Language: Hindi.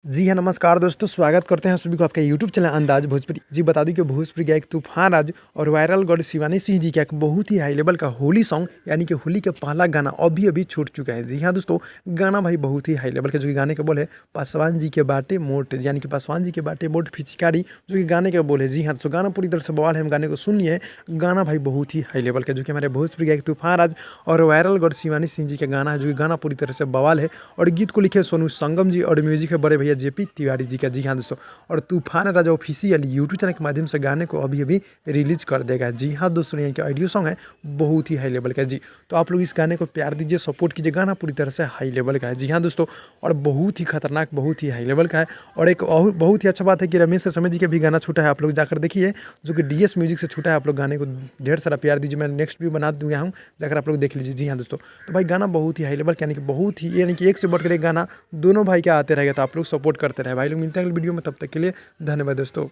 जी हाँ, नमस्कार दोस्तों, स्वागत करते हैं सभी को आपका यूट्यूब चैनल अंदाज भोजपुरी। जी बता दूं कि भोजपुरी का एक तूफान राज और वायरल गॉड शिवानी सिंह जी का एक बहुत ही हाई लेवल का होली सॉन्ग यानी कि होली का पहला गाना अभी छूट चुका है। जी हाँ दोस्तों, गाना भाई बहुत ही हाई लेवल का, जो कि गाने का बोल है पासवान जी के बाटे मोट, यानी कि पासवान जी के बाटे मोट फिचकारी, जो कि गाने का बोल है। जी हाँ दोस्तों, गाना पूरी तरह से बवाल है, हम गाने को सुनिए। गाना भाई बहुत ही हाई लेवल का, जो कि हमारे भोजपुरी का एक तूफान राज और वायरल गॉड शिवानी सिंह जी का गाना है, जो कि गाना पूरी तरह से बवाल है। और गीत को लिखे सोनू संगम जी और म्यूजिक है बड़े भैया जेपी तिवारी जी का। जी हाँ दोस्तों, और तूफान राजा ऑफिशियल यूट्यूब चैनल के माध्यम से गाने को अभी रिलीज कर देगा। जी हाँ दोस्तों, यहाँ का ऑडियो सॉन्ग है बहुत ही हाई लेवल का। जी तो आप लोग इस गाने को प्यार दीजिए, सपोर्ट कीजिए, गाना पूरी तरह से हाई लेवल का है। जी हाँ दोस्तों, और बहुत ही खतरनाक, बहुत ही हाई लेवल का है। और एक और बहुत ही अच्छा बात है कि रमेश समय जी का भी गाना छूटा है, आप लोग जाकर देखिए, जो कि डीएस म्यूजिक से छूटा है। आप लोग गाने को ढेर सारा प्यार दीजिए, मैं नेक्स्ट भी बना दूंगा हूँ, जाकर आप लोग देख लीजिए। जी हाँ दोस्तों, तो भाई गाना बहुत ही हाई लेवल, यानी कि बहुत ही, यानी कि एक से बढ़कर एक गाना दोनों भाई का आते रहेगा, तो आप लोग सपोर्ट करते रहे भाई लोग। मिलते हैं अगले वीडियो में, तब तक के लिए धन्यवाद दोस्तों।